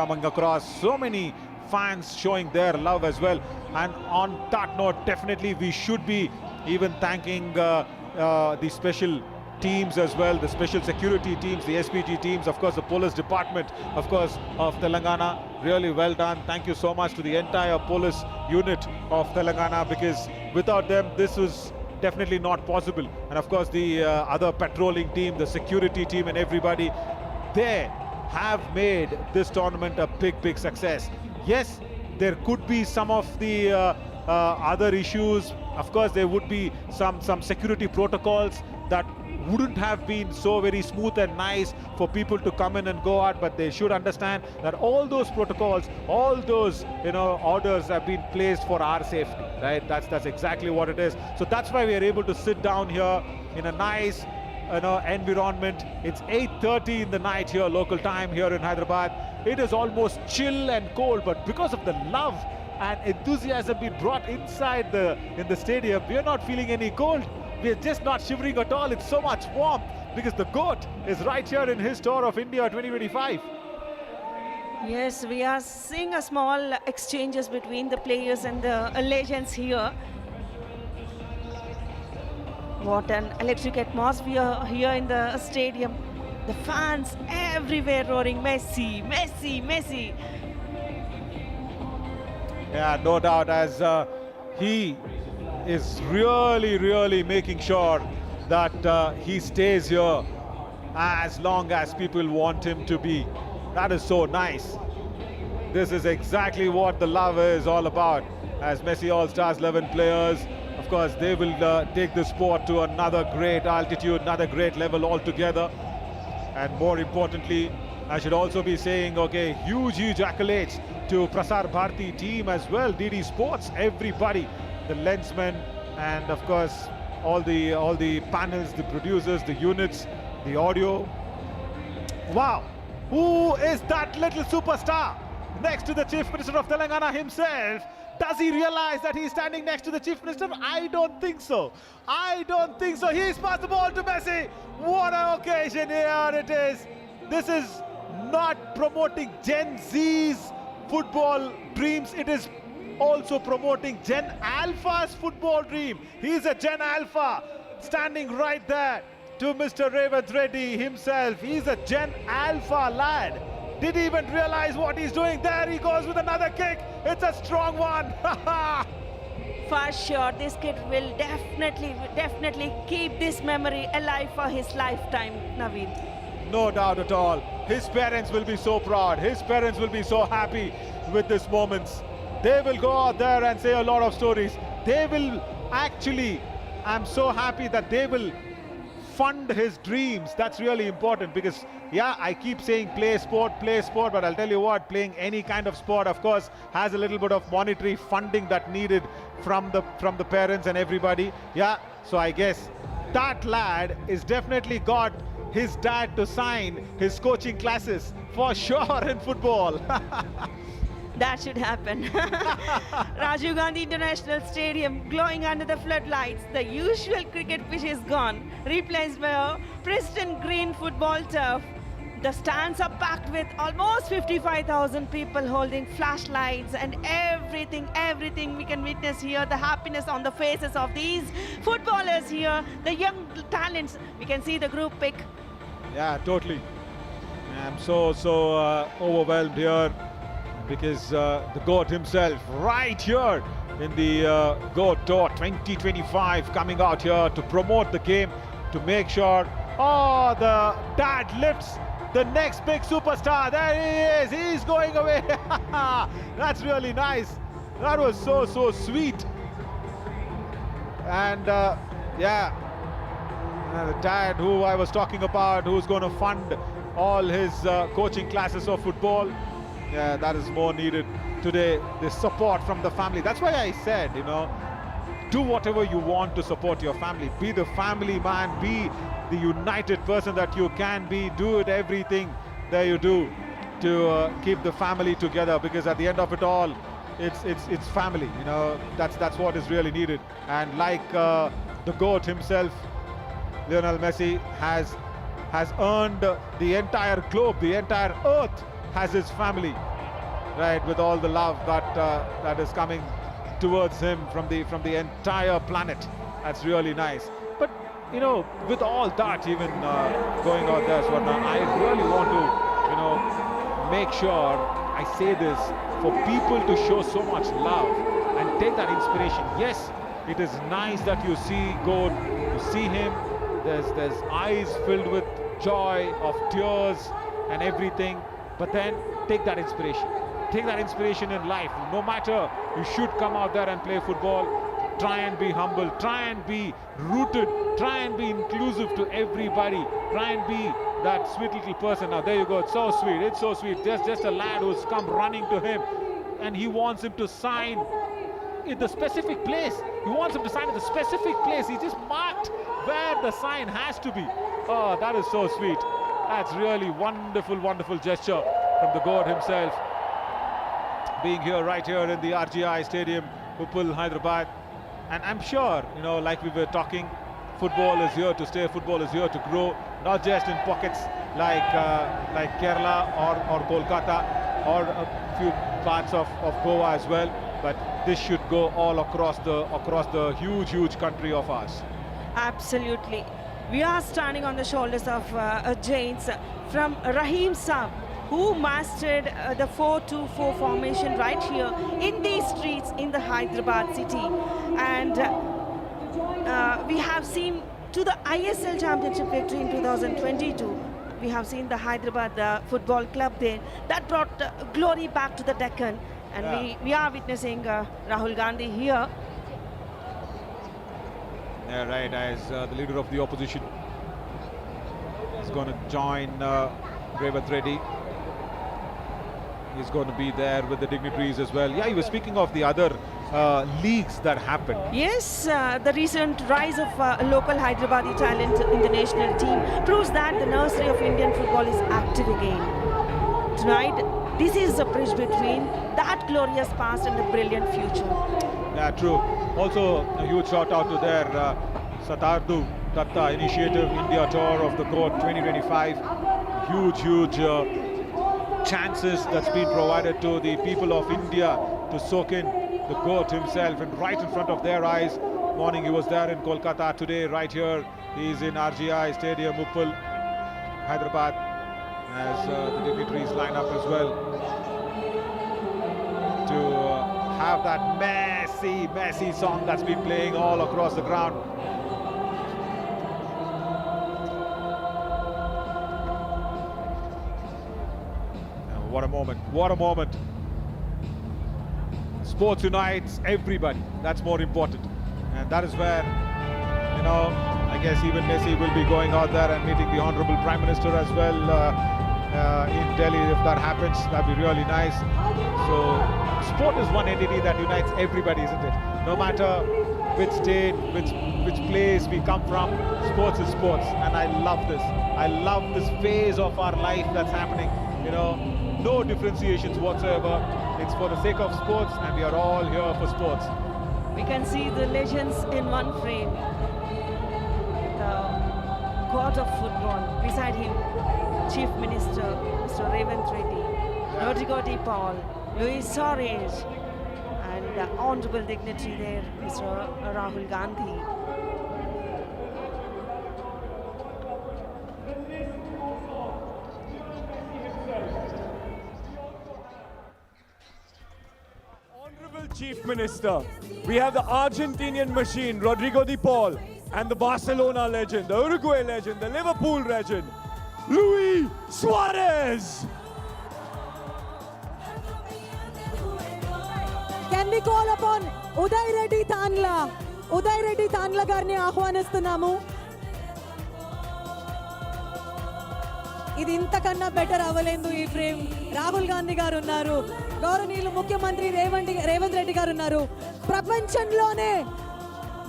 coming across, so many fans showing their love as well. And on that note, definitely we should be even thanking the special teams as well, the special security teams, the SPG teams, of course the police department, of course, of Telangana. Really well done. Thank you so much to the entire police unit of Telangana, because without them this was definitely not possible. And of course the other patrolling team, the security team and everybody, they have made this tournament a big success. Yes, there could be some of the other issues. Of course there would be some security protocols that wouldn't have been so very smooth and nice for people to come in and go out, but they should understand that all those protocols, all those orders have been placed for our safety, right? That's exactly what it is. So that's why we are able to sit down here in a nice environment. It's 8:30 in the night here, local time here in Hyderabad. It is almost chill and cold, but because of the love and enthusiasm being brought inside in the stadium, we are not feeling any cold. We are just not shivering at all. It's so much warmth because the GOAT is right here in his tour of India 2025. Yes, we are seeing a small exchanges between the players and the legends here. What an electric atmosphere here in the stadium. The fans everywhere roaring Messi, Messi, Messi. Yeah, no doubt, as he is really making sure that he stays here as long as people want him to be. That is so nice. This is exactly what the love is all about. As Messi All-Stars 11 players, of course, they will take the sport to another great altitude, another great level altogether. And more importantly, I should also be saying, okay, huge accolades to Prasar Bharati team as well, DD Sports, everybody, the lensmen, and of course all the panels, the producers, the units, the audio. Wow, who is that little superstar next to the Chief Minister of Telangana himself? Does he realize that he's standing next to the Chief Minister? I don't think so. I don't think so. He's passed the ball to Messi. What an occasion here it is. This is not promoting Gen Z's football dreams. It is also promoting Gen Alpha's football dream. He's a Gen Alpha standing right there to Mr. Revanth Reddy himself. He's a Gen Alpha lad. Did he even realize what he's doing? There he goes with another kick. It's a strong one. For sure, this kid will definitely keep this memory alive for his lifetime, Naveen. No doubt at all. His parents will be so proud. His parents will be so happy with these moments. They will go out there and say a lot of stories. They will actually, I'm so happy that they will fund his dreams. That's really important, because yeah, I keep saying play sport, but I'll tell you what, playing any kind of sport, of course, has a little bit of monetary funding that needed from the parents and everybody. Yeah, so I guess that lad is definitely got his dad to sign his coaching classes for sure in football. That should happen. Rajiv Gandhi International Stadium glowing under the floodlights. The usual cricket pitch is gone, replaced by a pristine green football turf. The stands are packed with almost 55,000 people holding flashlights and everything we can witness here. The happiness on the faces of these footballers here, the young talents. We can see the group pic. Yeah, totally. I'm so overwhelmed here, because the GOAT himself right here in the GOAT Tour 2025 coming out here to promote the game, to make sure, oh, the dad lifts the next big superstar. There he is, he's going away. That's really nice. That was so sweet. And yeah, the dad who I was talking about, who's going to fund all his coaching classes of football. Yeah, that is more needed today, the support from the family. That's why I said, do whatever you want to support your family. Be the family man, be the united person that you can be. Do it, everything that you do to keep the family together, because at the end of it all, it's family. That's what is really needed. And like the GOAT himself, Lionel Messi has earned the entire globe, the entire earth has his family. right, with all the love that is coming towards him from the entire planet. That's really nice. But you know, with all that even going on there, Swarna, I really want to, you know, make sure I say this for people to show so much love and take that inspiration. Yes, it is nice that you see him. There's eyes filled with joy, of tears and everything. But then take that inspiration. Take that inspiration in life. No matter, you should come out there and play football. Try and be humble. Try and be rooted. Try and be inclusive to everybody. Try and be that sweet little person. Now there you go. It's so sweet. It's so sweet. Just a lad who's come running to him, and he wants him to sign in the specific place. He wants him to sign in the specific place. He just marked where the sign has to be. Oh, that is so sweet. That's really wonderful, wonderful gesture from the God himself. Being here, right here in the RGI Stadium, Uppal, Hyderabad. And I'm sure, you know, like we were talking, football is here to stay, football is here to grow, not just in pockets like Kerala or Kolkata or a few parts of Goa as well, but this should go all across the huge country of ours. Absolutely. We are standing on the shoulders of Jains from Rahim Saab, who mastered the 4-2-4 formation right here in these streets in the Hyderabad city. And we have seen to the ISL Championship victory in 2022. We have seen the Hyderabad Football Club there. That brought glory back to the Deccan. And we are witnessing Rahul Gandhi here. Yeah, right, as the leader of the opposition is going to join Revanth Reddy. He's going to be there with the dignitaries as well. Yeah, he was speaking of the other leagues that happened. Yes, the recent rise of local Hyderabadi talent in the national team proves that the nursery of Indian football is active again. Tonight, this is a bridge between that glorious past and the brilliant future. Yeah, true. Also, a huge shout out to their Satardu Datta Initiative India Tour of the Court 2025. Huge chances that's been provided to the people of India to soak in the GOAT himself, and right in front of their eyes. Morning he was there in Kolkata, today right here he's in RGI Stadium, Uppal, Hyderabad, as the dignitaries line up as well to have that Messi song that's been playing all across the ground. What a moment, what a moment. Sports unites everybody, that's more important. And that is where, you know, I guess even Messi will be going out there and meeting the Honorable Prime Minister as well in Delhi. If that happens, that'd be really nice. So sport is one entity that unites everybody, isn't it? No matter which state, which place we come from, sports is sports. And I love this. I love this phase of our life that's happening, you know. No differentiations whatsoever. It's for the sake of sports, and we are all here for sports. We can see the legends in one frame. The god of football. Beside him, Chief Minister Mr. Revanth Reddy, Rodrigo de Paul, Luis Suarez, and the honorable dignitary there, Mr. Rahul Gandhi. Chief Minister, we have the Argentinian machine, Rodrigo de Paul, and the Barcelona legend, the Uruguay legend, the Liverpool legend, Luis Suarez. Can we call upon Uday Reddy Thanla? Uday Reddy Thanla garni ఆహ్వానిస్తున్నాము. ఇది ఇంతకన్నా better అవ్వలేదు ఈ frame. Rahul Gandhi గారు ఉన్నారు, గౌరవనీయులు ముఖ్యమంత్రి రేవంత్ రెడ్డి గారు ఉన్నారు, ప్రపంచంలోనే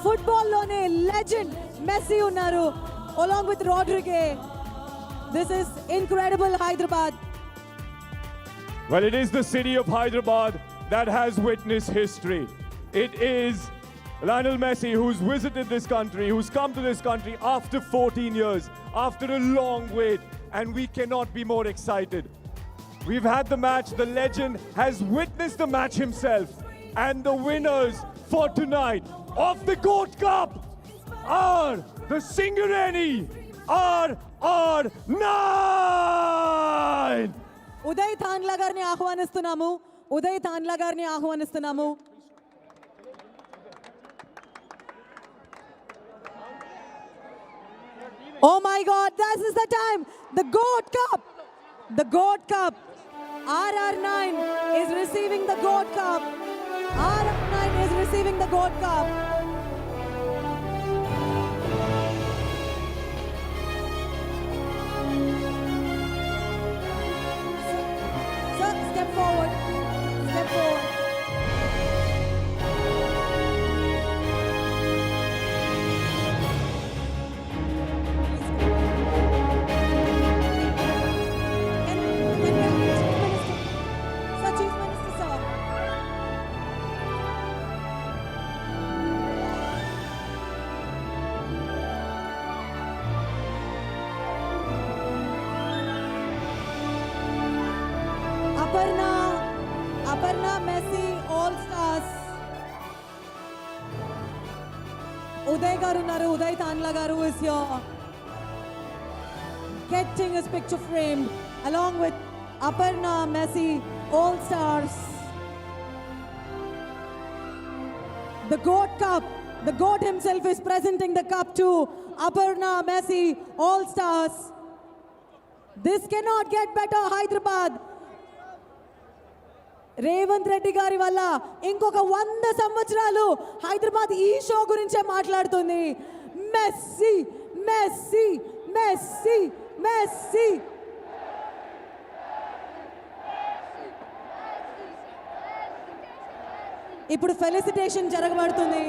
ఫుట్బాల్లోనే లెజెండ్ మెస్సీ ఉన్నారు, along with Rodriguez. This is incredible Hyderabad. Well, it is the city of Hyderabad that has witnessed history. It is Lionel Messi who's visited this country, who's come to this country after 14 years, after a long wait, and we cannot be more excited. We've had the match. The legend has witnessed the match himself. And the winners for tonight of the Goat Cup are the Singareni RR9. Uday Tanla గారిని ఆహ్వానిస్తున్నాము. ఉదయ్ తాన్లా గారిని ఆహ్వానిస్తున్నాము. Oh my God, this is the time. The Goat Cup. The Goat Cup. RR9 is receiving the Goat Cup. RR9 is receiving the Goat Cup. Sir, step forward. Step forward. Can we have the Chief Minister? Sir, Chief Minister, sir. Aparna Messi All Stars. Uday garu unnaru. Uday Tanla garu is here, getting his picture framed along with Aparna Messi All Stars. The Goat Cup. The Goat himself is presenting the cup to Aparna Messi All Stars. This cannot get better, Hyderabad. Revanth Reddy గారి వల్ల ఇంకొక 100 సంవత్సరాలు హైదరాబాద్ ఈ show గురించే మాట్లాడుతుంది. Messi Messi Messi Messi. ఇప్పుడు felicitation జరగబడుతుంది.